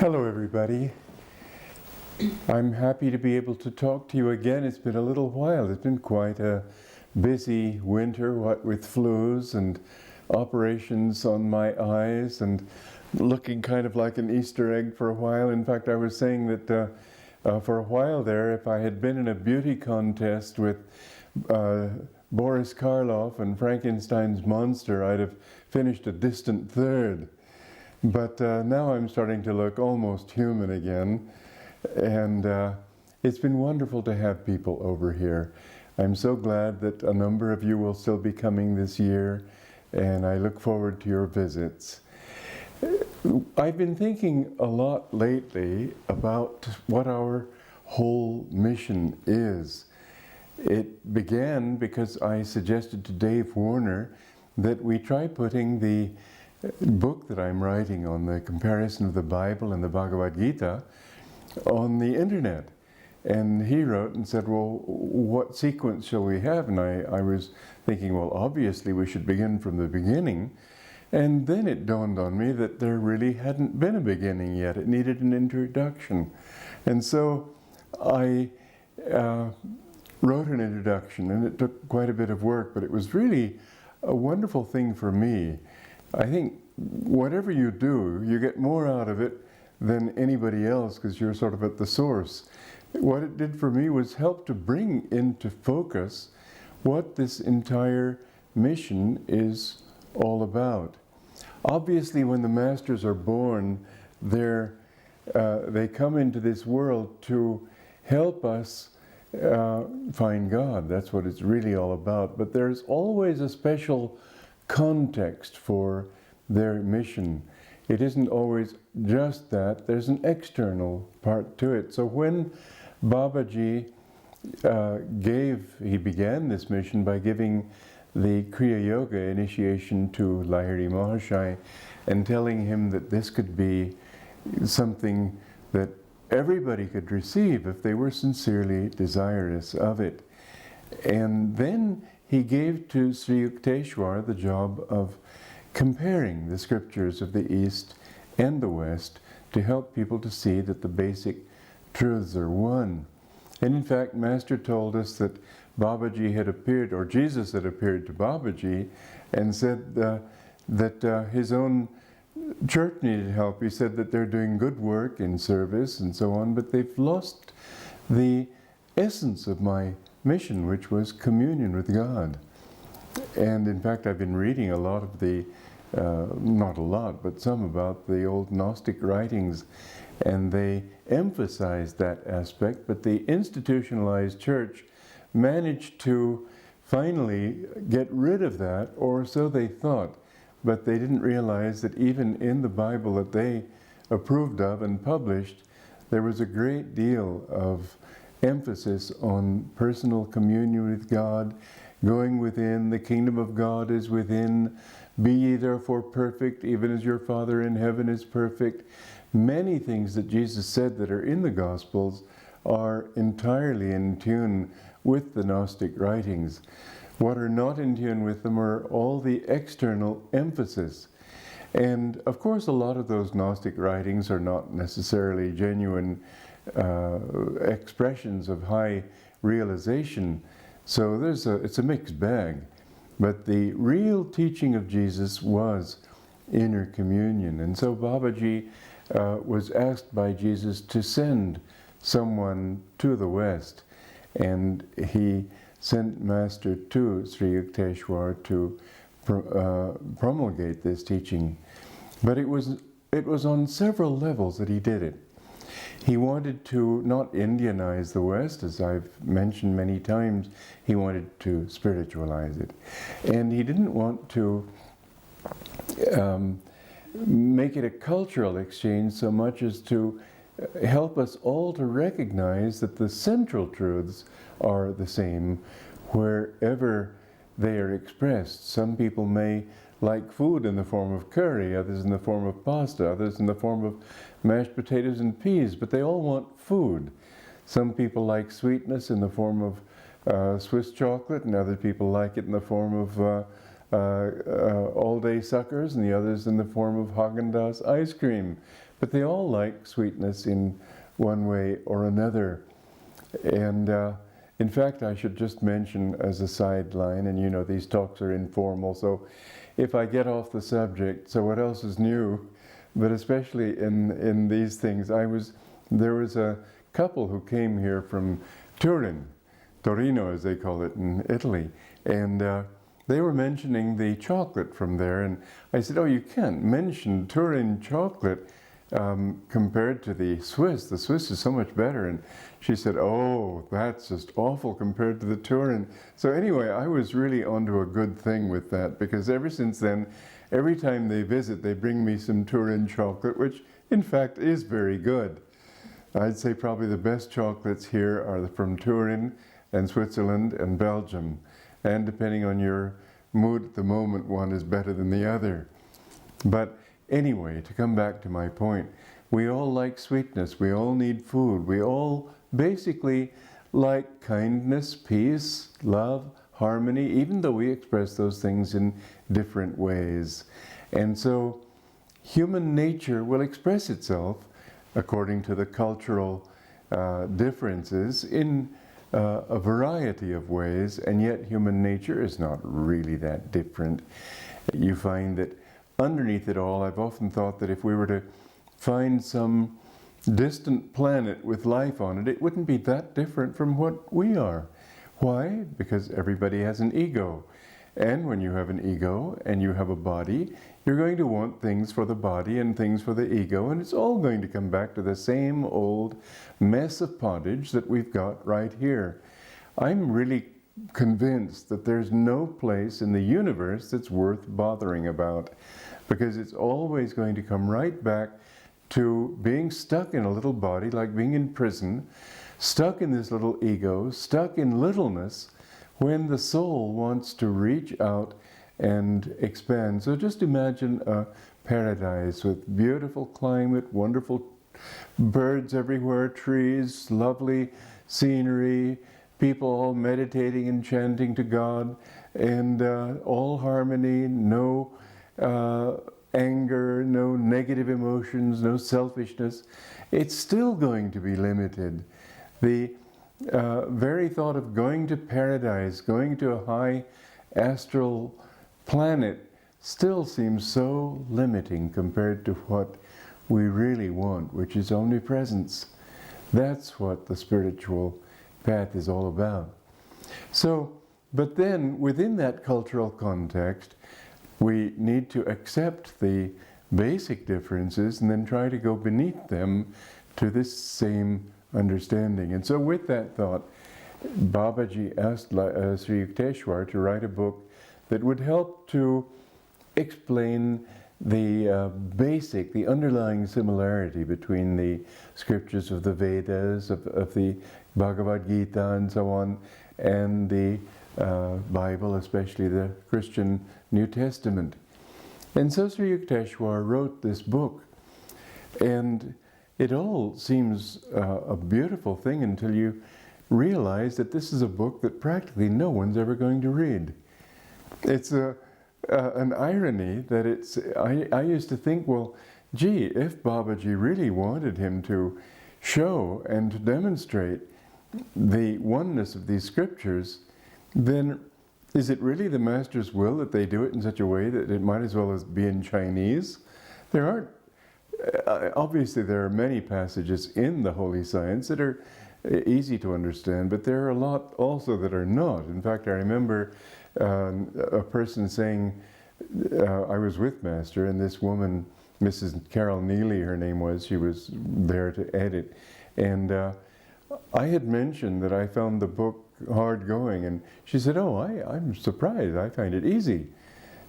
Hello everybody. I'm happy to be able to talk to you again. It's been a little while. It's been quite a busy winter, what with flus and operations on my eyes and looking kind of like an Easter egg for a while. In fact, I was saying that for a while there, if I had been in a beauty contest with Boris Karloff and Frankenstein's monster, I'd have finished a distant third. But now I'm starting to look almost human again, and it's been wonderful to have people over here. I'm so glad that a number of you will still be coming this year, and I look forward to your visits. I've been thinking a lot lately about what our whole mission is. It began because I suggested to Dave Warner that we try putting the book that I'm writing on the comparison of the Bible and the Bhagavad Gita on the internet. And he wrote and said, well, what sequence shall we have? And I was thinking, well, obviously we should begin from the beginning. And then it dawned on me that there really hadn't been a beginning yet. It needed an introduction. And so I wrote an introduction, and it took quite a bit of work, but it was really a wonderful thing for me. I think whatever you do, you get more out of it than anybody else because you're sort of at the source. What it did for me was help to bring into focus what this entire mission is all about. Obviously, when the masters are born, they come into this world to help us find God. That's what it's really all about. But there's always a special context for their mission. It isn't always just that. There's an external part to it. So when Babaji he began this mission by giving the Kriya Yoga initiation to Lahiri Mahashai and telling him that this could be something that everybody could receive if they were sincerely desirous of it. And then he gave to Sri Yukteswar the job of comparing the scriptures of the East and the West to help people to see that the basic truths are one. And in fact, Master told us that Babaji had appeared, or Jesus had appeared to Babaji and said that his own church needed help. He said that they're doing good work in service and so on, but they've lost the essence of my mission, which was communion with God. And in fact, I've been reading a lot of the, not a lot, but some about the old Gnostic writings, and they emphasize that aspect, but the institutionalized church managed to finally get rid of that, or so they thought, but they didn't realize that even in the Bible that they approved of and published, there was a great deal of emphasis on personal communion with God, going within, the kingdom of God is within, be ye therefore perfect, even as your Father in heaven is perfect. Many things that Jesus said that are in the Gospels are entirely in tune with the Gnostic writings. What are not in tune with them are all the external emphasis. And of course, a lot of those Gnostic writings are not necessarily genuine expressions of high realization. So it's a mixed bag. But the real teaching of Jesus was inner communion. And so Babaji was asked by Jesus to send someone to the West. And he sent Master to Sri Yukteswar to promulgate this teaching. But it was on several levels that he did it. He wanted to not Indianize the West, as I've mentioned many times. He wanted to spiritualize it. And he didn't want to make it a cultural exchange so much as to help us all to recognize that the central truths are the same wherever they are expressed. Some people may like food in the form of curry, others in the form of pasta, others in the form of mashed potatoes and peas, but they all want food. Some people like sweetness in the form of Swiss chocolate, and other people like it in the form of all-day suckers, and the others in the form of Haagen-Dazs ice cream. but they all like sweetness in one way or another. And in fact, I should just mention as a sideline, and you know these talks are informal, so if I get off the subject, so what else is new? But especially in these things, there was a couple who came here from Torino as they call it in Italy, and they were mentioning the chocolate from there, and I said, oh, you can't mention Turin chocolate compared to the Swiss. The Swiss is so much better. And she said, oh, that's just awful compared to the Turin. So anyway, I was really onto a good thing with that, because ever since then, every time they visit, they bring me some Turin chocolate, which in fact is very good. I'd say probably the best chocolates here are from Turin and Switzerland and Belgium. And depending on your mood at the moment, one is better than the other. But anyway, to come back to my point, we all like sweetness, we all need food, we all basically like kindness, peace, love, harmony, even though we express those things in different ways. And so human nature will express itself according to the cultural differences in a variety of ways, and yet human nature is not really that different. You find that underneath it all, I've often thought that if we were to find some distant planet with life on it, it wouldn't be that different from what we are. Why? Because everybody has an ego. And when you have an ego and you have a body, you're going to want things for the body and things for the ego, and it's all going to come back to the same old mess of pottage that we've got right here. I'm really convinced that there's no place in the universe that's worth bothering about, because it's always going to come right back to being stuck in a little body, like being in prison, stuck in this little ego, stuck in littleness, when the soul wants to reach out and expand. So just imagine a paradise with beautiful climate, wonderful birds everywhere, trees, lovely scenery, people all meditating and chanting to God, and all harmony, no anger, no negative emotions, no selfishness. It's still going to be limited. The very thought of going to paradise, going to a high astral planet, still seems so limiting compared to what we really want, which is omnipresence. That's what the spiritual path is all about. So, but then within that cultural context, we need to accept the basic differences and then try to go beneath them to this same understanding. And so with that thought, Babaji asked Sri Yukteswar to write a book that would help to explain the the underlying similarity between the scriptures of the Vedas, of the Bhagavad Gita and so on, and the Bible, especially the Christian New Testament. And so Sri Yukteswar wrote this book, and it all seems a beautiful thing until you realize that this is a book that practically no one's ever going to read. It's an irony that it's, I used to think, well, gee, if Babaji really wanted him to show and to demonstrate the oneness of these scriptures, then is it really the Master's will that they do it in such a way that it might as well as be in Chinese? There aren't, obviously there are many passages in the Holy Science that are easy to understand, but there are a lot also that are not. In fact, I remember a person saying, I was with Master, and this woman, Mrs. Carol Neely, her name was, she was there to edit, and I had mentioned that I found the book hard going, and she said, oh, I'm surprised, I find it easy.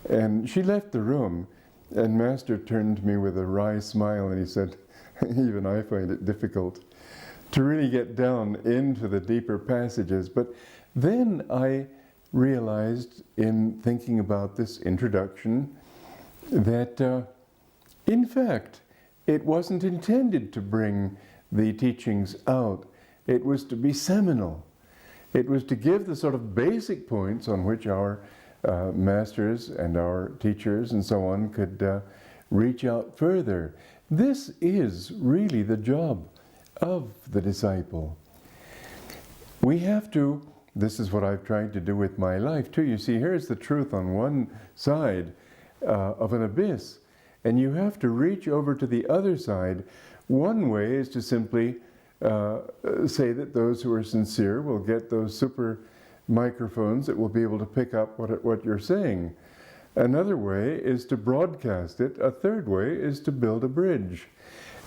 And she left the room, and Master turned to me with a wry smile, and he said, even I find it difficult to really get down into the deeper passages. But then I realized in thinking about this introduction that in fact it wasn't intended to bring the teachings out. It was to be seminal. It was to give the sort of basic points on which our masters and our teachers and so on could reach out further. this is really the job of the disciple. We have to, this is what I've tried to do with my life too. You see, here's the truth on one side of an abyss, and you have to reach over to the other side. One way is to simply say that those who are sincere will get those super microphones that will be able to pick up what you're saying. Another way is to broadcast it. A third way is to build a bridge.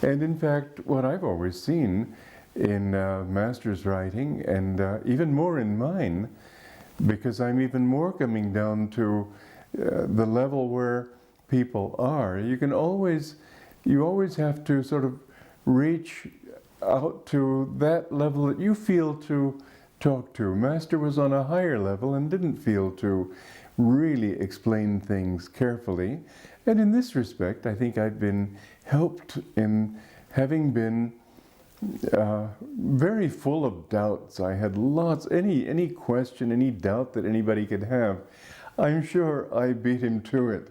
And in fact, what I've always seen in Master's writing, and even more in mine, because I'm even more coming down to the level where people are, you always have to sort of reach out to that level that you feel to talk to. Master was on a higher level and didn't feel to really explain things carefully. And in this respect, I think I've been helped in having been very full of doubts. I had lots, any question, any doubt that anybody could have, I'm sure I beat him to it.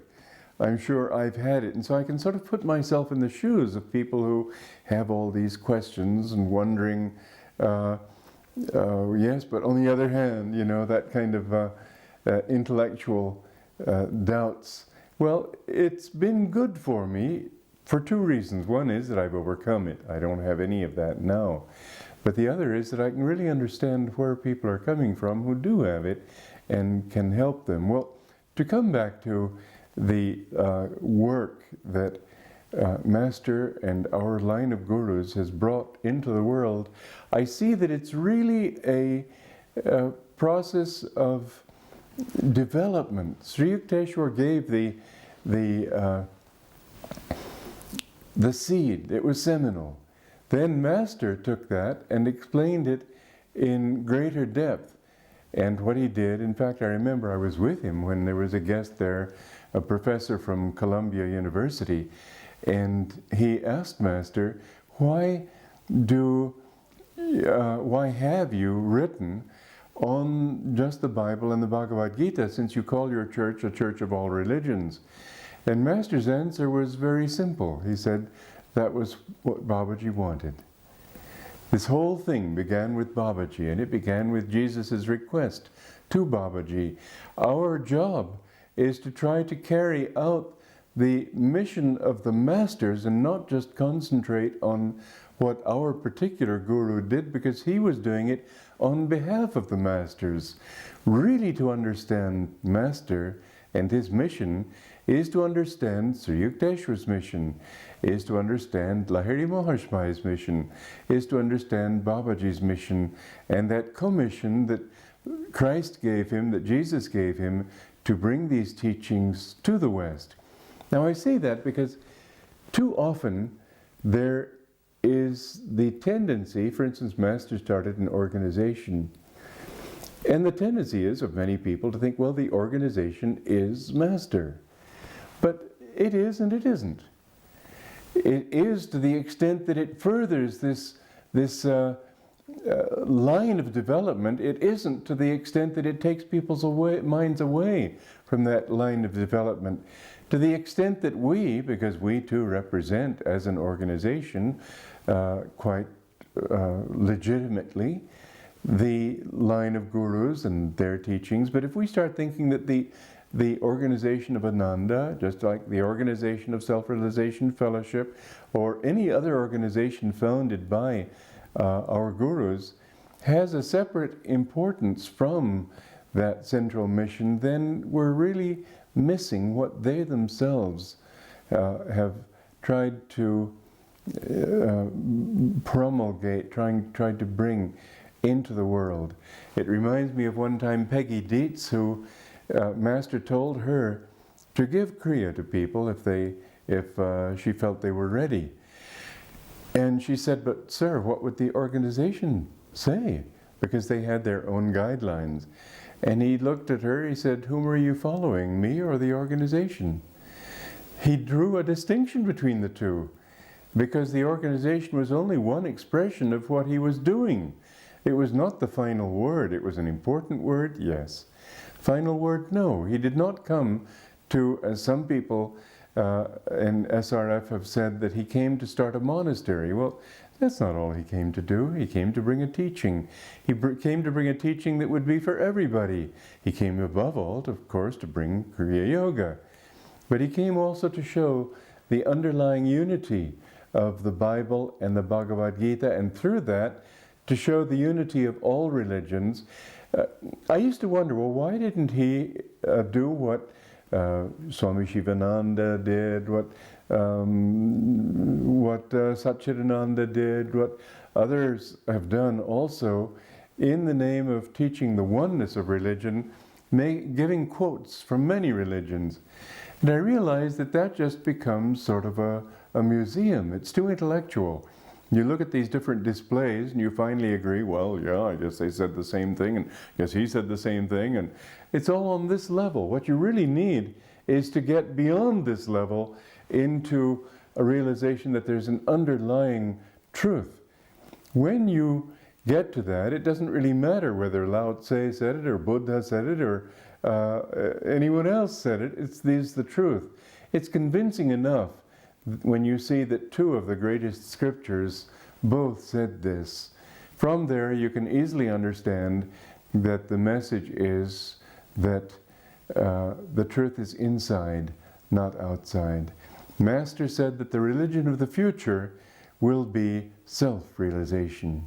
I'm sure I've had it. And so I can sort of put myself in the shoes of people who have all these questions and wondering, yes, but on the other hand, you know, that kind of intellectual doubts. Well, it's been good for me for two reasons. One is that I've overcome it. I don't have any of that now. But the other is that I can really understand where people are coming from who do have it and can help them. Well, to come back to the work that Master and our line of gurus has brought into the world, I see that it's really a process of development. Sri Yukteswar gave the seed. It was seminal. Then Master took that and explained it in greater depth. And what he did, in fact, I remember I was with him when there was a guest there, a professor from Columbia University, and he asked Master, why have you written on just the Bible and the Bhagavad Gita, since you call your church a church of all religions? And Master's answer was very simple. He said that was what Babaji wanted. This whole thing began with Babaji, and it began with Jesus' request to Babaji. Our job is to try to carry out the mission of the Masters and not just concentrate on what our particular guru did, because he was doing it on behalf of the Masters. Really, to understand Master and his mission is to understand Sri Yukteswar's mission, is to understand Lahiri Mahashmaya's mission, is to understand Babaji's mission, and that commission that Christ gave him, that Jesus gave him, to bring these teachings to the West. Now I say that because too often there is the tendency, for instance, Master started an organization, and the tendency is of many people to think, well, the organization is Master. But it is and it isn't. It is to the extent that it furthers this line of development. It isn't to the extent that it takes people's minds away from that line of development. To the extent that we, because we too represent as an organization quite legitimately the line of gurus and their teachings, but if we start thinking that the organization of Ananda, just like the organization of Self-Realization Fellowship, or any other organization founded by our gurus, has a separate importance from that central mission, then we're really missing what they themselves have tried to promulgate, tried to bring into the world. It reminds me of one time Peggy Dietz, who Master told her to give Kriya to people if she felt they were ready. And she said, but sir, what would the organization say? Because they had their own guidelines. And he looked at her, he said, whom are you following, me or the organization? He drew a distinction between the two, because the organization was only one expression of what he was doing. It was not the final word. It was an important word, yes. Final word, no. He did not come to, as some people and SRF have said that he came to start a monastery. Well, that's not all he came to do. He came to bring a teaching. He came to bring a teaching that would be for everybody. He came above all, of course, to bring Kriya Yoga. But he came also to show the underlying unity of the Bible and the Bhagavad Gita, and through that, to show the unity of all religions. I used to wonder, well, why didn't he do what Swami Shivananda did, what Satchidananda did, what others have done also, in the name of teaching the oneness of religion, giving quotes from many religions. And I realized that that just becomes sort of a museum. It's too intellectual. You look at these different displays and you finally agree, well, yeah, I guess they said the same thing, and I guess he said the same thing, and it's all on this level. What you really need is to get beyond this level into a realization that there's an underlying truth. When you get to that, it doesn't really matter whether Lao Tse said it, or Buddha said it, or anyone else said it. It's the truth. It's convincing enough when you see that two of the greatest scriptures both said this. From there you can easily understand that the message is that the truth is inside, not outside. Master said that the religion of the future will be self-realization.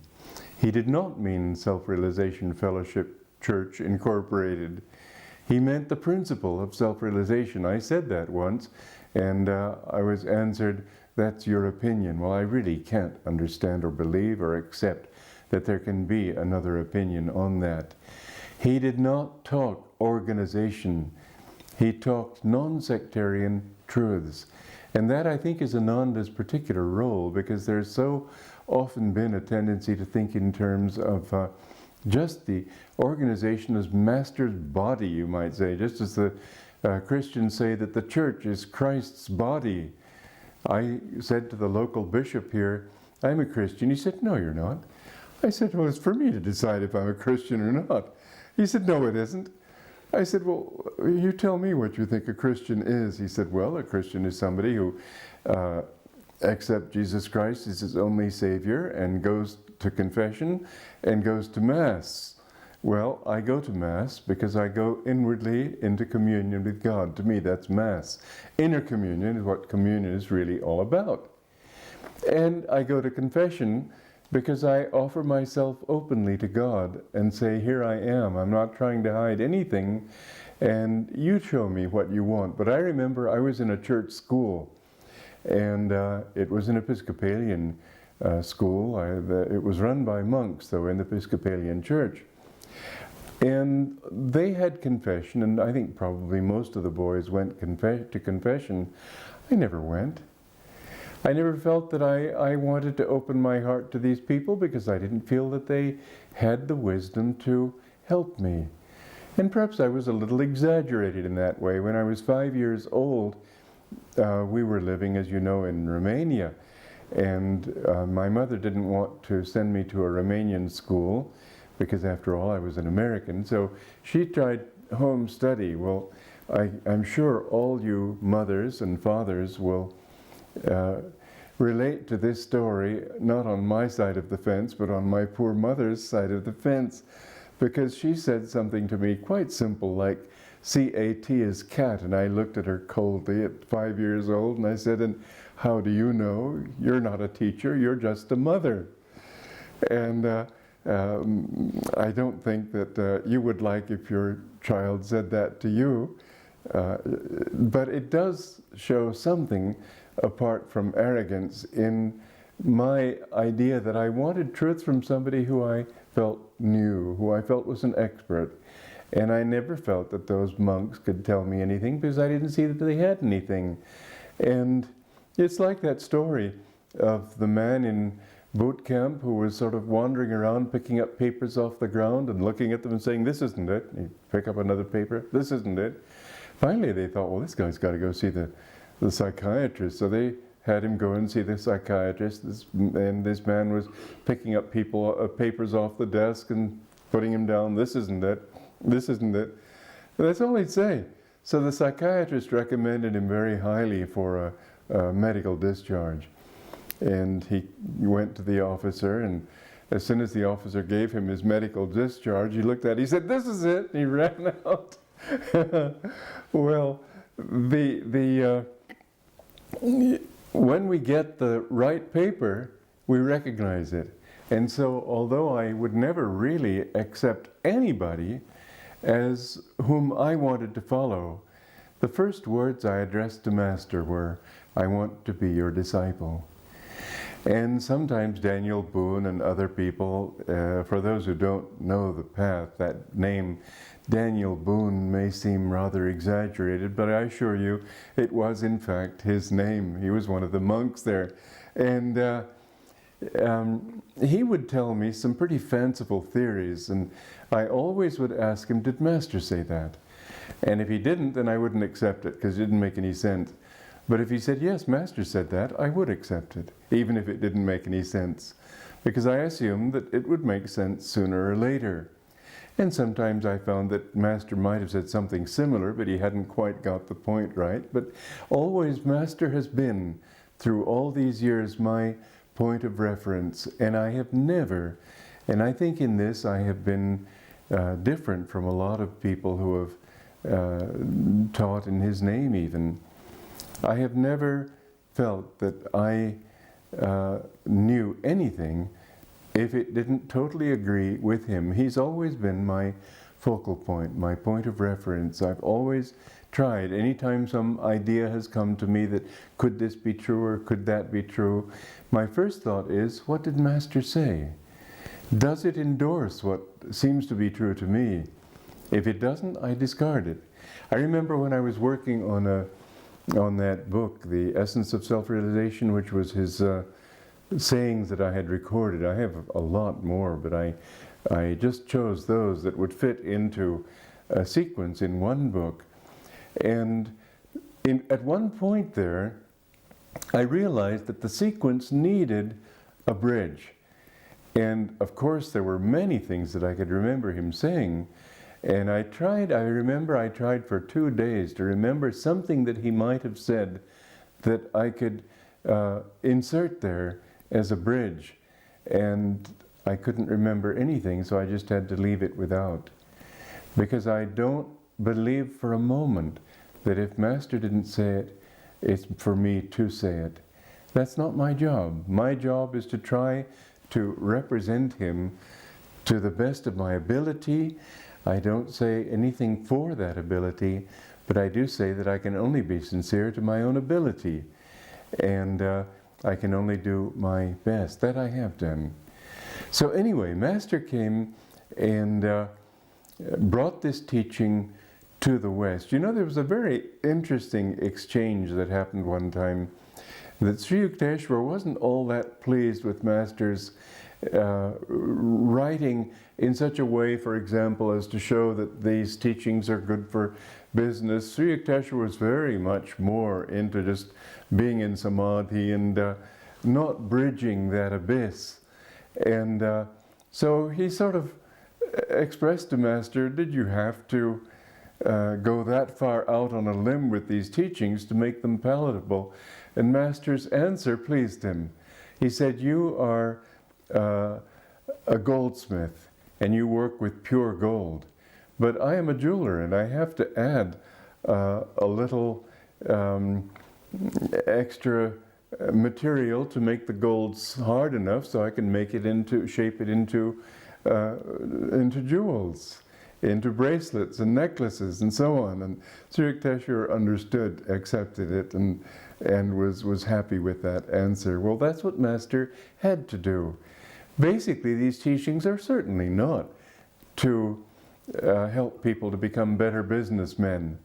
He did not mean Self-Realization Fellowship Church Incorporated. He meant the principle of self-realization. I said that once, and I was answered, that's your opinion. Well, I really can't understand or believe or accept that there can be another opinion on that. He did not talk organization. He talked non-sectarian truths. And that, I think, is Ananda's particular role, because there's so often been a tendency to think in terms of just the organization as Master's body, you might say, just as the Christians say that the church is Christ's body. I said to the local bishop here, I'm a Christian. He said, no, you're not. I said, well, it's for me to decide if I'm a Christian or not. He said, no, it isn't. I said, well, you tell me what you think a Christian is. He said, well, a Christian is somebody who accepts Jesus Christ as his only Savior and goes to confession and goes to Mass. Well, I go to Mass because I go inwardly into communion with God. To me, that's Mass. Inner communion is what communion is really all about. And I go to confession because I offer myself openly to God and say, here I am. I'm not trying to hide anything, and you show me what you want. But I remember I was in a church school, and it was an Episcopalian school. It was run by monks, though, in the Episcopalian church. And they had confession, and I think probably most of the boys went to confession. I never went. I never felt that I wanted to open my heart to these people because I didn't feel that they had the wisdom to help me. And perhaps I was a little exaggerated in that way. When I was 5 years old, we were living, as you know, in Romania. And my mother didn't want to send me to a Romanian school because, after all, I was an American. So she tried home study. Well, I'm sure all you mothers and fathers will relate to this story, not on my side of the fence, but on my poor mother's side of the fence, because she said something to me quite simple, like CAT is cat, and I looked at her coldly at 5 years old, and I said, and how do you know? You're not a teacher, you're just a mother. And I don't think that you would like if your child said that to you, but it does show something apart from arrogance in my idea that I wanted truth from somebody who I felt knew, who I felt was an expert. And I never felt that those monks could tell me anything because I didn't see that they had anything. And it's like that story of the man in boot camp who was sort of wandering around picking up papers off the ground and looking at them and saying, this isn't it. He'd pick up another paper, this isn't it. Finally they thought, well, this guy's got to go see the psychiatrist. So they had him go and see the psychiatrist, and this man was picking up papers off the desk and putting him down. This isn't it. This isn't it. And that's all he'd say. so the psychiatrist recommended him very highly for a medical discharge. And he went to the officer, and as soon as the officer gave him his medical discharge, he looked at it, he said, "This is it," and he ran out. Well, when we get the right paper, we recognize it. And so, although I would never really accept anybody as whom I wanted to follow, the first words I addressed to Master were, "I want to be your disciple." And sometimes Daniel Boone and other people, for those who don't know the path, that name Daniel Boone may seem rather exaggerated, but I assure you it was in fact his name. He was one of the monks there. And he would tell me some pretty fanciful theories, and I always would ask him, "Did Master say that?" And if he didn't, then I wouldn't accept it, because it didn't make any sense. But if he said, "Yes, Master said that," I would accept it, even if it didn't make any sense, because I assumed that it would make sense sooner or later. And sometimes I found that Master might have said something similar, but he hadn't quite got the point right. But always Master has been, through all these years, my point of reference, and I have never, and I think in this I have been different from a lot of people who have taught in his name even. I have never felt that I knew anything if it didn't totally agree with him. He's always been my focal point, my point of reference. I've always tried, anytime some idea has come to me that could this be true or could that be true, my first thought is, what did Master say? Does it endorse what seems to be true to me? If it doesn't, I discard it. I remember when I was working on that book, The Essence of Self-Realization, which was his sayings that I had recorded. I have a lot more, but I just chose those that would fit into a sequence in one book. And at one point there, I realized that the sequence needed a bridge. And of course there were many things that I could remember him saying. And I remember I tried for 2 days to remember something that he might have said that I could insert there as a bridge. And I couldn't remember anything, so I just had to leave it without. Because I don't believe for a moment that if Master didn't say it, it's for me to say it. That's not my job. My job is to try to represent him to the best of my ability. I don't say anything for that ability, but I do say that I can only be sincere to my own ability. And I can only do my best. That I have done. So anyway, Master came and brought this teaching to the West. You know, there was a very interesting exchange that happened one time, that Sri Yukteswar wasn't all that pleased with Master's writing in such a way, for example, as to show that these teachings are good for business. Sri Yukteswar was very much more into just being in samadhi and not bridging that abyss. And so he sort of expressed to Master, did you have to go that far out on a limb with these teachings to make them palatable? And Master's answer pleased him. He said, you are a goldsmith and you work with pure gold, but I am a jeweler and I have to add a little extra material to make the gold hard enough so I can make it into, shape it into jewels, into bracelets and necklaces and so on. And Sri Yukteswar understood, accepted it, and was happy with that answer. Well, that's what Master had to do. Basically, these teachings are certainly not to help people to become better businessmen.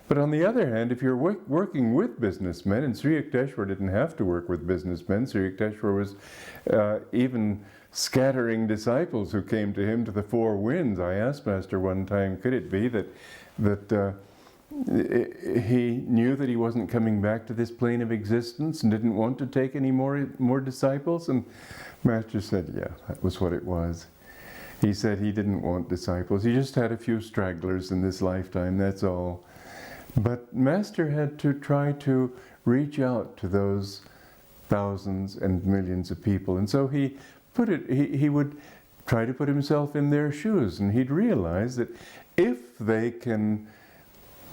But on the other hand, if you're working with businessmen, and Sri Yukteswar didn't have to work with businessmen, Sri Yukteswar was even scattering disciples who came to him to the four winds. I asked Master one time, could it be that he knew that he wasn't coming back to this plane of existence and didn't want to take any more disciples? And Master said, yeah, that was what it was. He said he didn't want disciples. He just had a few stragglers in this lifetime, that's all. But Master had to try to reach out to those thousands and millions of people. And so he would try to put himself in their shoes, and he'd realize that if they can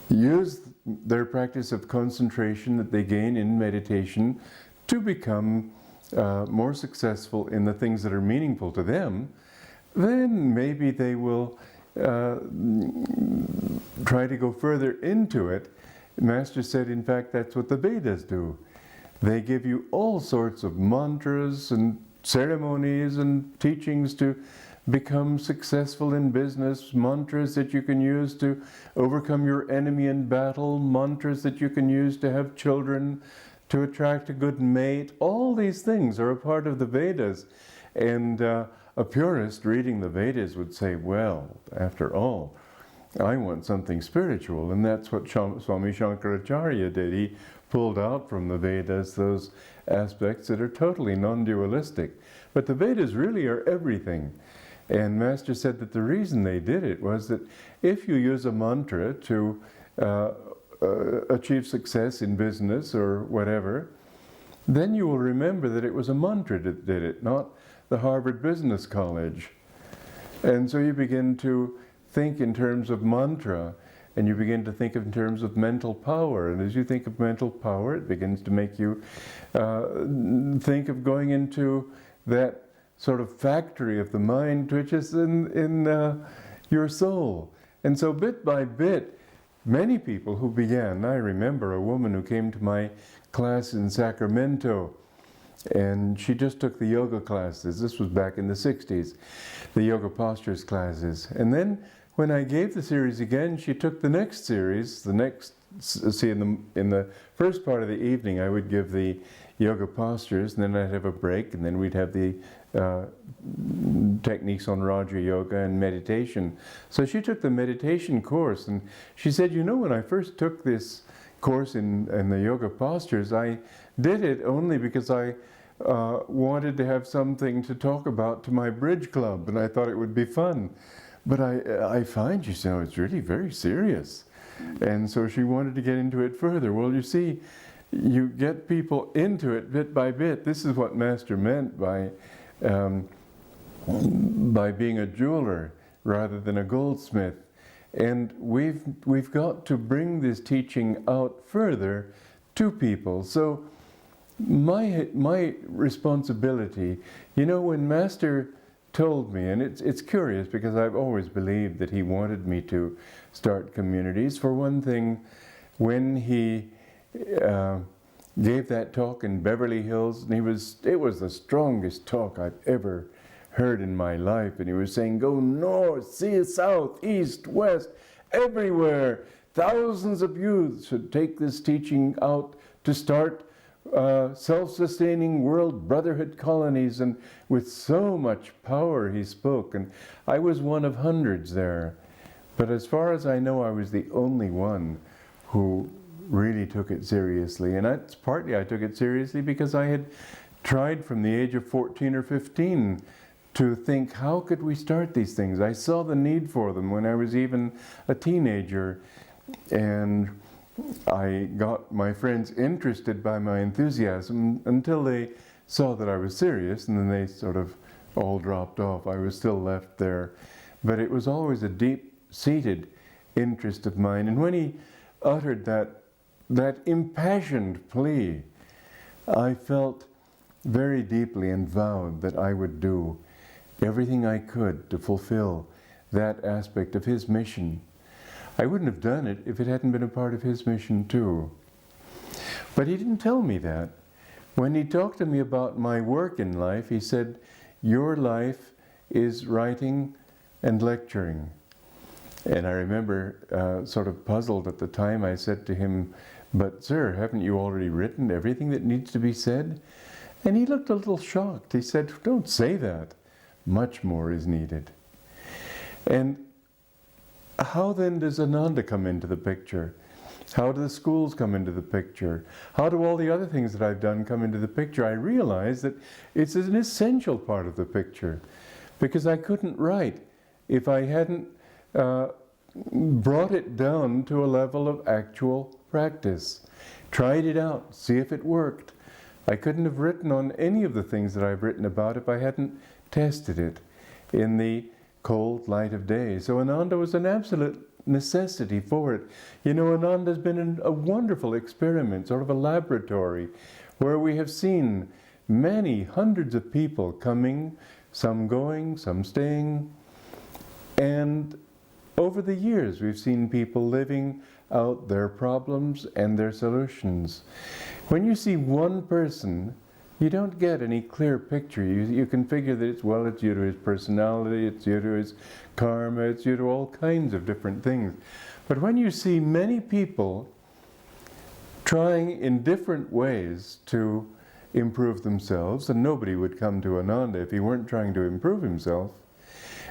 use their practice of concentration that they gain in meditation to become more successful in the things that are meaningful to them, then maybe they will try to go further into it. Master said, in fact, that's what the Vedas do. They give you all sorts of mantras and ceremonies and teachings to become successful in business, mantras that you can use to overcome your enemy in battle, mantras that you can use to have children, to attract a good mate. All these things are a part of the Vedas. And a purist reading the Vedas would say, well, after all, I want something spiritual. And that's what Swami Shankaracharya did. He pulled out from the Vedas those aspects that are totally non-dualistic. But the Vedas really are everything. And Master said that the reason they did it was that if you use a mantra to achieve success in business or whatever, then you will remember that it was a mantra that did it, not the Harvard Business College. And so you begin to think in terms of mantra, and you begin to think in terms of mental power. And as you think of mental power, it begins to make you think of going into that sort of factory of the mind which is in your soul. And so bit by bit, many people who began, I remember a woman who came to my class in Sacramento, and she just took the yoga classes. This was back in the 60s, the yoga postures classes. And then when I gave the series again, she took the next series, in the first part of the evening I would give the yoga postures, and then I'd have a break, and then we'd have the techniques on Raja Yoga and meditation. So she took the meditation course, and she said, you know, when I first took this course in the yoga postures, I did it only because I wanted to have something to talk about to my bridge club, and I thought it would be fun. But I find, you know, it's really very serious. And so she wanted to get into it further. Well, you see, you get people into it bit by bit. This is what Master meant by being a jeweler rather than a goldsmith. And we've got to bring this teaching out further to people. So my responsibility, you know, when Master told me, and it's curious because I've always believed that he wanted me to start communities. For one thing, when he gave that talk in Beverly Hills, and it was the strongest talk I've ever heard in my life, and he was saying, go north, see south, east, west, everywhere. Thousands of youths should take this teaching out to start self-sustaining world brotherhood colonies, and with so much power he spoke. And I was one of hundreds there. But as far as I know, I was the only one who really took it seriously. And that's partly I took it seriously because I had tried from the age of 14 or 15 to think, how could we start these things? I saw the need for them when I was even a teenager. And I got my friends interested by my enthusiasm until they saw that I was serious, and then they sort of all dropped off. I was still left there. But it was always a deep-seated interest of mine. And when he uttered that impassioned plea, I felt very deeply and vowed that I would do everything I could to fulfill that aspect of his mission. I wouldn't have done it if it hadn't been a part of his mission too. But he didn't tell me that. When he talked to me about my work in life, he said, your life is writing and lecturing. And I remember sort of puzzled at the time, I said to him, but sir, haven't you already written everything that needs to be said? And he looked a little shocked. He said, don't say that. Much more is needed. And how then does Ananda come into the picture? How do the schools come into the picture? How do all the other things that I've done come into the picture? I realize that it's an essential part of the picture, because I couldn't write if I hadn't brought it down to a level of actual practice. Tried it out, see if it worked. I couldn't have written on any of the things that I've written about if I hadn't tested it in the cold light of day. So Ananda was an absolute necessity for it. You know, Ananda's been a wonderful experiment, sort of a laboratory, where we have seen many hundreds of people coming, some going, some staying, and over the years we've seen people living out their problems and their solutions. When you see one person, you don't get any clear picture. You can figure that it's due to his personality, it's due to his karma, it's due to all kinds of different things. But when you see many people trying in different ways to improve themselves, and nobody would come to Ananda if he weren't trying to improve himself,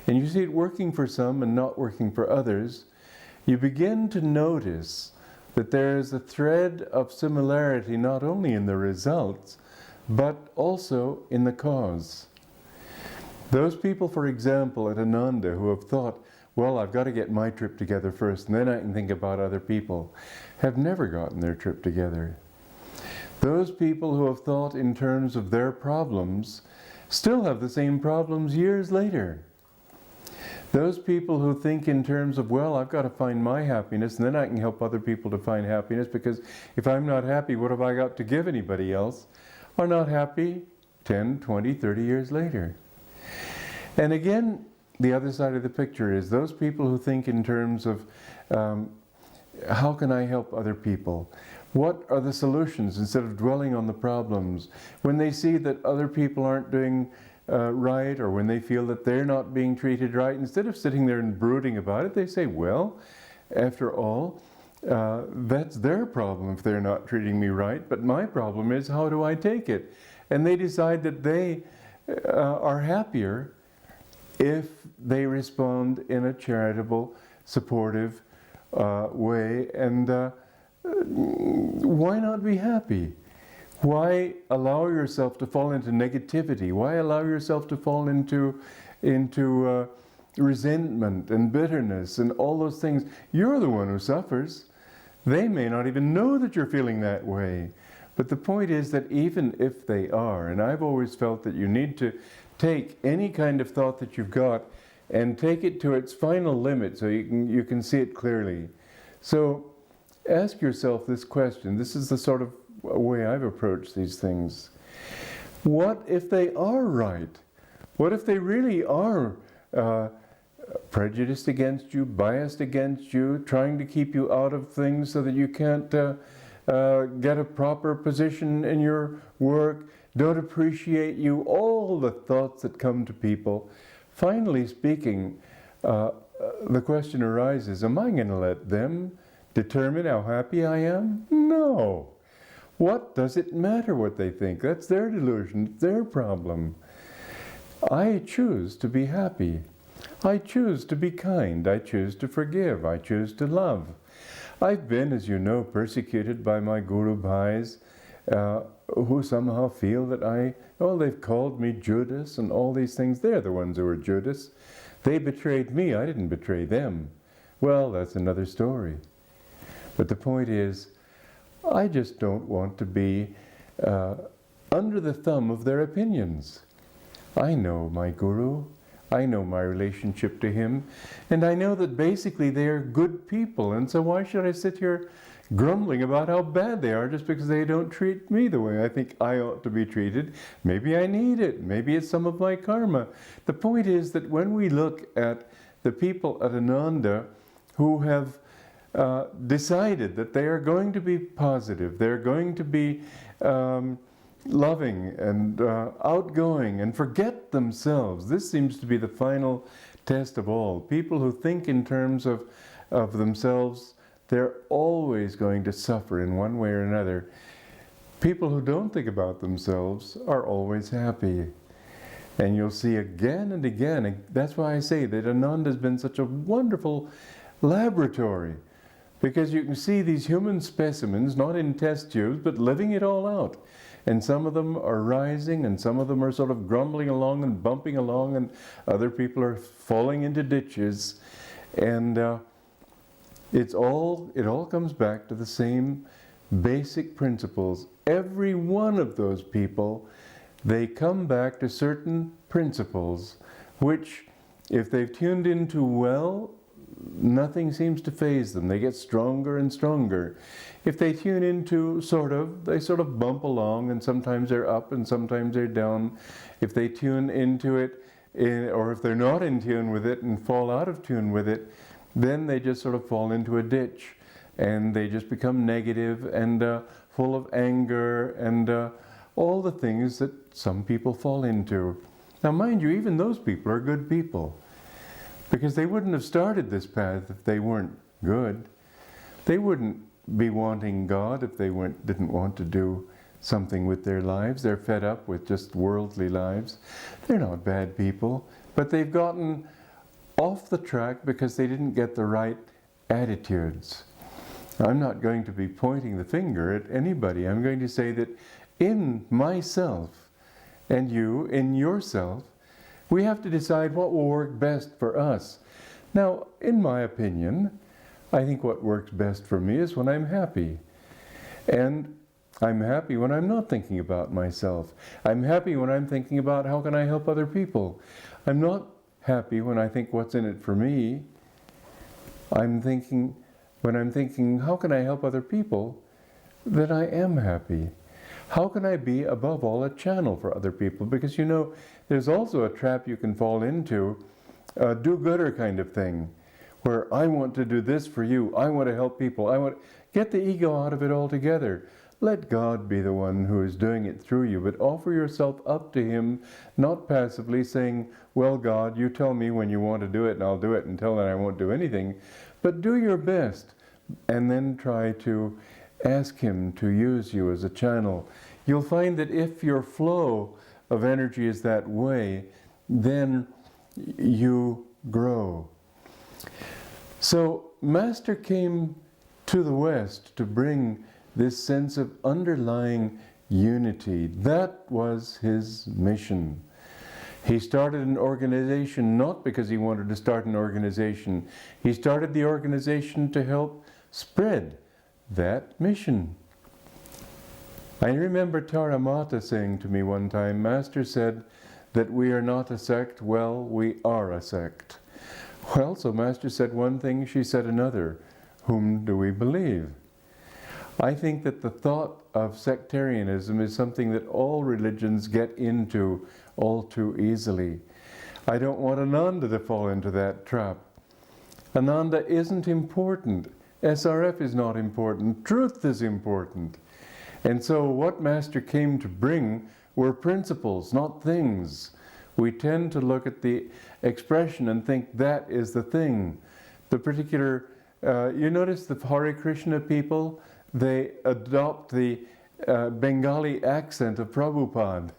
and you see it working for some and not working for others, you begin to notice that there is a thread of similarity not only in the results, but also in the cause. Those people, for example, at Ananda who have thought, well, I've got to get my trip together first and then I can think about other people, have never gotten their trip together. Those people who have thought in terms of their problems still have the same problems years later. Those people who think in terms of, well, I've got to find my happiness and then I can help other people to find happiness, because if I'm not happy, what have I got to give anybody else, are not happy 10, 20, 30 years later. And again, the other side of the picture is those people who think in terms of how can I help other people? What are the solutions instead of dwelling on the problems? When they see that other people aren't doing right, or when they feel that they're not being treated right, instead of sitting there and brooding about it, they say, well, after all, that's their problem if they're not treating me right, but my problem is, how do I take it? And they decide that they are happier if they respond in a charitable, supportive way. And why not be happy? Why allow yourself to fall into negativity? Why allow yourself to fall into resentment and bitterness and all those things? You're the one who suffers. They may not even know that you're feeling that way. But the point is that even if they are, and I've always felt that you need to take any kind of thought that you've got and take it to its final limit so you can see it clearly. So ask yourself this question. This is the sort of way I've approached these things. What if they are right? What if they really are prejudiced against you, biased against you, trying to keep you out of things so that you can't get a proper position in your work, don't appreciate you, all the thoughts that come to people? Finally speaking, the question arises, am I going to let them determine how happy I am? No. What does it matter what they think? That's their delusion, it's their problem. I choose to be happy. I choose to be kind. I choose to forgive. I choose to love. I've been, as you know, persecuted by my Guru Bhais, who somehow feel that they've called me Judas and all these things. They're the ones who are Judas. They betrayed me. I didn't betray them. Well, that's another story. But the point is, I just don't want to be under the thumb of their opinions. I know my Guru. I know my relationship to him, and I know that basically they are good people, and so why should I sit here grumbling about how bad they are just because they don't treat me the way I think I ought to be treated? Maybe I need it, maybe it's some of my karma. The point is that when we look at the people at Ananda who have decided that they are going to be positive, they're going to be loving and outgoing and forget themselves. This seems to be the final test of all. People who think in terms of themselves, they're always going to suffer in one way or another. People who don't think about themselves are always happy. And you'll see again and again, and that's why I say that Ananda has been such a wonderful laboratory, because you can see these human specimens, not in test tubes, but living it all out. And some of them are rising, and some of them are sort of grumbling along and bumping along, and other people are falling into ditches. And it all comes back to the same basic principles. Every one of those people, they come back to certain principles which, if they've tuned into well, nothing seems to faze them. They get stronger and stronger. If they tune into they sort of bump along, and sometimes they're up and sometimes they're down. If they tune into it, or if they're not in tune with it and fall out of tune with it, then they just sort of fall into a ditch, and they just become negative and full of anger and all the things that some people fall into. Now mind you, even those people are good people, because they wouldn't have started this path if they weren't good. They wouldn't be wanting God if they didn't want to do something with their lives. They're fed up with just worldly lives. They're not bad people, but they've gotten off the track because they didn't get the right attitudes. I'm not going to be pointing the finger at anybody. I'm going to say that in myself and you, in yourself, we have to decide what will work best for us. Now, in my opinion, I think what works best for me is when I'm happy. And I'm happy when I'm not thinking about myself. I'm happy when I'm thinking about how can I help other people. I'm not happy when I think what's in it for me. When I'm thinking how can I help other people, then I am happy. How can I be, above all, a channel for other people? Because you know, there's also a trap you can fall into, a do-gooder kind of thing, where I want to do this for you, I want to help people, get the ego out of it altogether. Let God be the one who is doing it through you, but offer yourself up to Him, not passively saying, well, God, you tell me when you want to do it and I'll do it, until then I won't do anything. But do your best, and then try to ask Him to use you as a channel. You'll find that if your flow of energy is that way, then you grow. So Master came to the West to bring this sense of underlying unity. That was his mission. He started an organization not because he wanted to start an organization. He started the organization to help spread that mission. I remember Taramata saying to me one time, Master said that we are not a sect. Well, we are a sect. Well, so Master said one thing, she said another. Whom do we believe? I think that the thought of sectarianism is something that all religions get into all too easily. I don't want Ananda to fall into that trap. Ananda isn't important. SRF is not important. Truth is important. And so what Master came to bring were principles, not things. We tend to look at the expression and think that is the thing. The particular, you notice the Hare Krishna people, they adopt the Bengali accent of Prabhupada.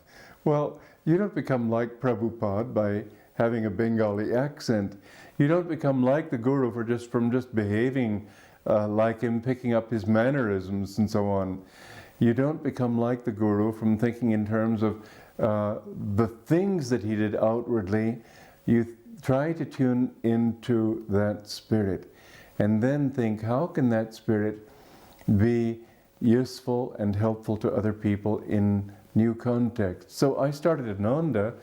Well, you don't become like Prabhupada by having a Bengali accent. You don't become like the Guru from just behaving like him, picking up his mannerisms and so on. You don't become like the Guru from thinking in terms of the things that he did outwardly. You try to tune into that spirit and then think, how can that spirit be useful and helpful to other people in new contexts? So I started Ananda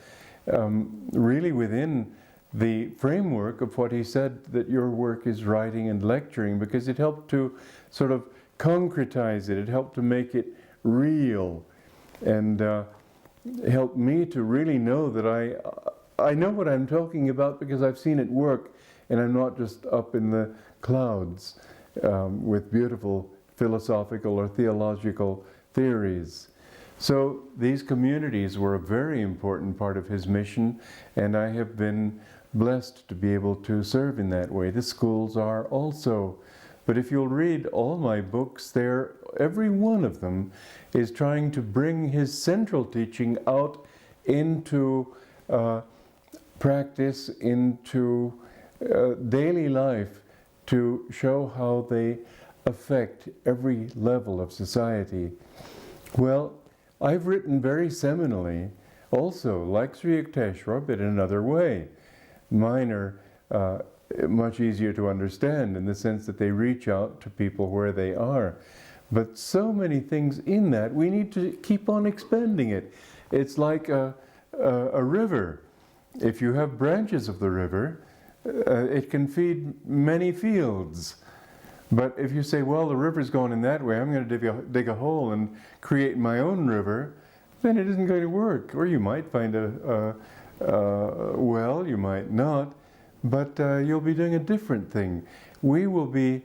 really within the framework of what he said, that your work is writing and lecturing, because it helped to sort of concretize it, it helped to make it real, and helped me to really know that I know what I'm talking about because I've seen it work, and I'm not just up in the clouds with beautiful philosophical or theological theories. So these communities were a very important part of his mission, and I have been blessed to be able to serve in that way. The schools are also. But if you'll read all my books, every one of them is trying to bring his central teaching out into practice, into daily life, to show how they affect every level of society. Well, I've written very seminally, also like Sri Yukteswar, but in another way. Mine are much easier to understand in the sense that they reach out to people where they are. But so many things in that, we need to keep on expanding it. It's like a river. If you have branches of the river, it can feed many fields. But if you say, well, the river's going in that way, I'm going to dig a hole and create my own river, then it isn't going to work. Or you might find a well, you might not, but you'll be doing a different thing. We will be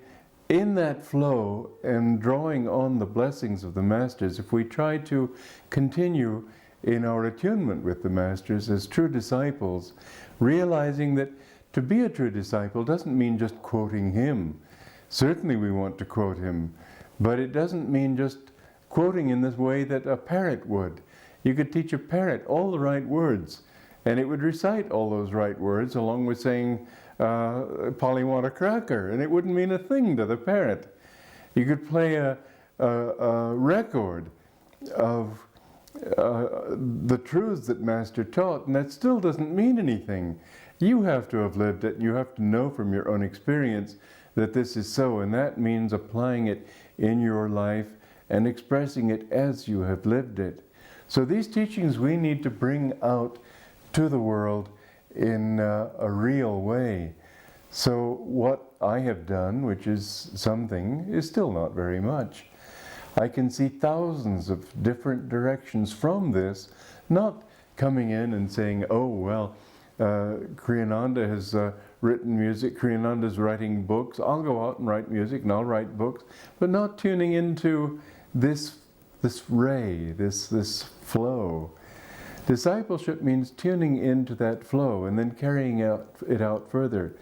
in that flow and drawing on the blessings of the Masters if we try to continue in our attunement with the Masters as true disciples, realizing that to be a true disciple doesn't mean just quoting him. Certainly we want to quote him, but it doesn't mean just quoting in this way that a parrot would. You could teach a parrot all the right words, and it would recite all those right words along with saying, Polly want a cracker, and it wouldn't mean a thing to the parrot. You could play a record of the truths that Master taught, and that still doesn't mean anything. You have to have lived it, and you have to know from your own experience that this is so, and that means applying it in your life and expressing it as you have lived it. So these teachings we need to bring out to the world in a real way. So what I have done, which is something, is still not very much. I can see thousands of different directions from this, not coming in and saying, oh, well, Kriyananda has written music, Kriyananda's writing books, I'll go out and write music and I'll write books, but not tuning into this ray, this flow. Discipleship means tuning into that flow and then carrying it out further.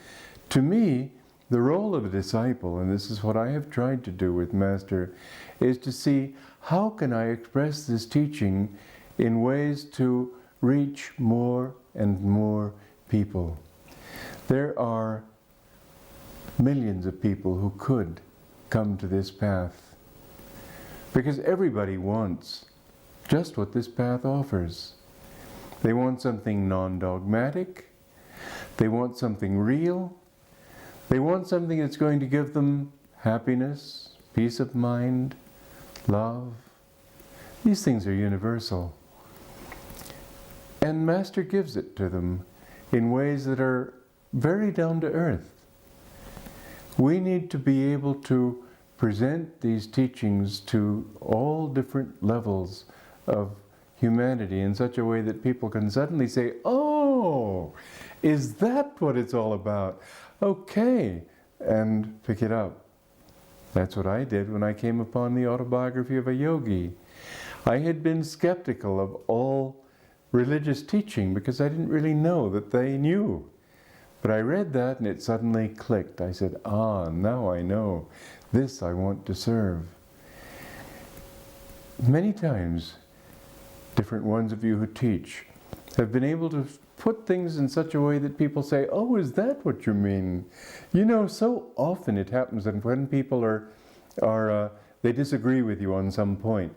To me, the role of a disciple, and this is what I have tried to do with Master, is to see how can I express this teaching in ways to reach more and more people. There are millions of people who could come to this path, because everybody wants just what this path offers. They want something non-dogmatic, they want something real, they want something that's going to give them happiness, peace of mind, love. These things are universal. And Master gives it to them in ways that are very down to earth. We need to be able to present these teachings to all different levels of humanity in such a way that people can suddenly say, oh, is that what it's all about? Okay, and pick it up. That's what I did when I came upon the autobiography of a yogi. I had been skeptical of all religious teaching because I didn't really know that they knew. But I read that and it suddenly clicked. I said, ah, now I know. This I want to serve. Many times, different ones of you who teach have been able to put things in such a way that people say, oh, is that what you mean? You know, so often it happens that when people they disagree with you on some point.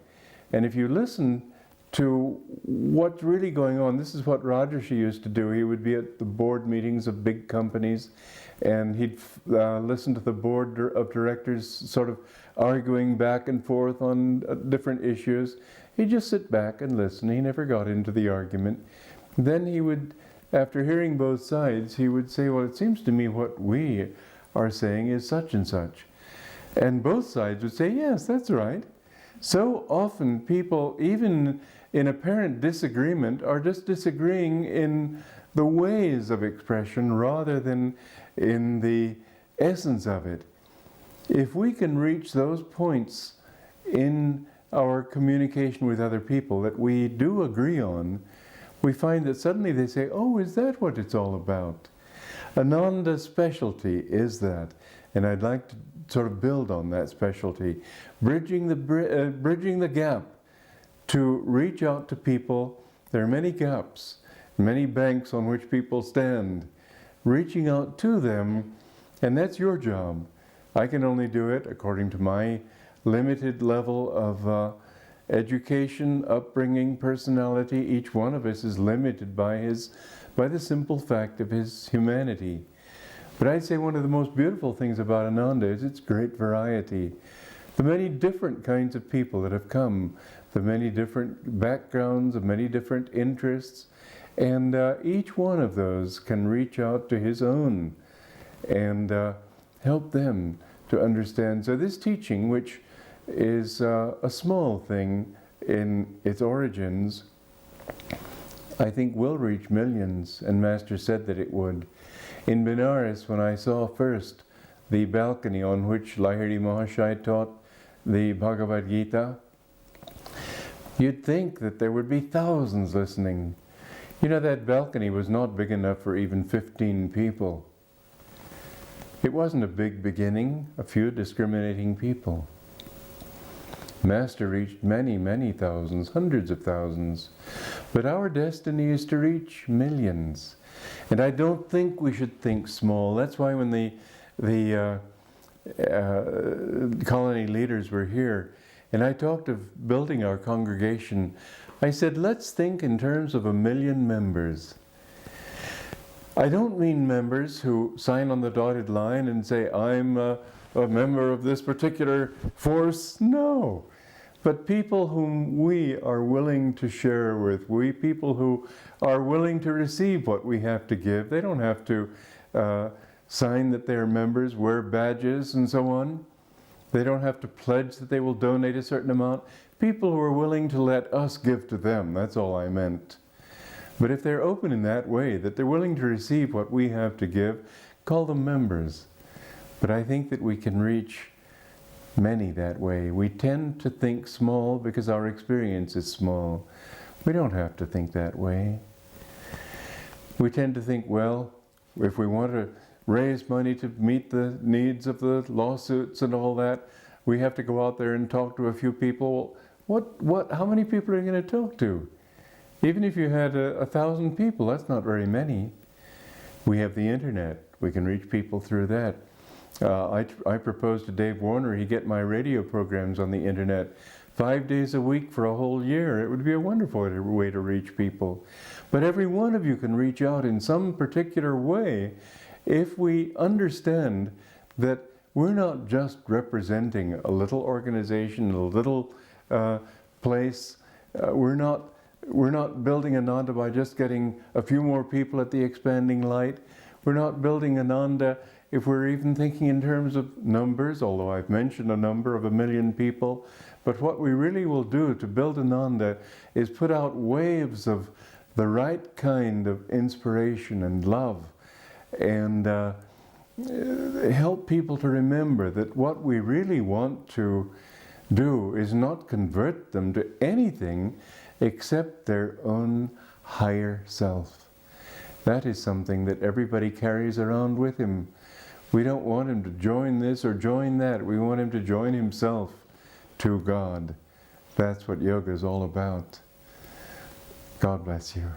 And if you listen to what's really going on, this is what Rajarshi used to do. He would be at the board meetings of big companies, and he'd listen to the board of directors sort of arguing back and forth on different issues. He'd just sit back and listen. He never got into the argument. Then he would, after hearing both sides, he would say, well, it seems to me what we are saying is such and such. And both sides would say, yes, that's right. So often people, even in apparent disagreement, are just disagreeing in the ways of expression rather than in the essence of it. If we can reach those points in our communication with other people that we do agree on, we find that suddenly they say, oh, is that what it's all about? Ananda's specialty is that, and I'd like to sort of build on that specialty, bridging the gap to reach out to people. There are many gaps, many banks on which people stand, reaching out to them, and that's your job. I can only do it according to my limited level of education, upbringing, personality. Each one of us is limited by the simple fact of his humanity. But I'd say one of the most beautiful things about Ananda is its great variety. The many different kinds of people that have come, the many different backgrounds, the many different interests, and each one of those can reach out to his own and help them to understand. So this teaching, which is a small thing in its origins, I think will reach millions, and Master said that it would. In Benares, when I saw first the balcony on which Lahiri Mahashaya taught the Bhagavad Gita, you'd think that there would be thousands listening. You know, that balcony was not big enough for even 15 people. It wasn't a big beginning, a few discriminating people. Master reached many, many thousands, hundreds of thousands. But our destiny is to reach millions. And I don't think we should think small. That's why when the colony leaders were here, and I talked of building our congregation, I said, let's think in terms of 1 million members. I don't mean members who sign on the dotted line and say, I'm a member of this particular force. No. But people whom we are willing to share with, people who are willing to receive what we have to give. They don't have to sign that they're members, wear badges and so on. They don't have to pledge that they will donate a certain amount. People who are willing to let us give to them, that's all I meant. But if they're open in that way, that they're willing to receive what we have to give, call them members. But I think that we can reach many that way. We tend to think small because our experience is small. We don't have to think that way. We tend to think, well, if we want to raise money to meet the needs of the lawsuits and all that, we have to go out there and talk to a few people. How many people are you going to talk to? Even if you had 1,000 people, that's not very many. We have the internet. We can reach people through that. I proposed to Dave Warner he get my radio programs on the internet 5 days a week for a whole year. It would be a wonderful way to reach people. But every one of you can reach out in some particular way if we understand that we're not just representing a little organization, a little place. We're not building Ananda by just getting a few more people at the expanding light. We're not building Ananda if we're even thinking in terms of numbers, although I've mentioned a number of 1 million people. But what we really will do to build Ananda is put out waves of the right kind of inspiration and love, and help people to remember that what we really want to do is not convert them to anything except their own higher self. That is something that everybody carries around with him. We don't want him to join this or join that. We want him to join himself to God. That's what yoga is all about. God bless you.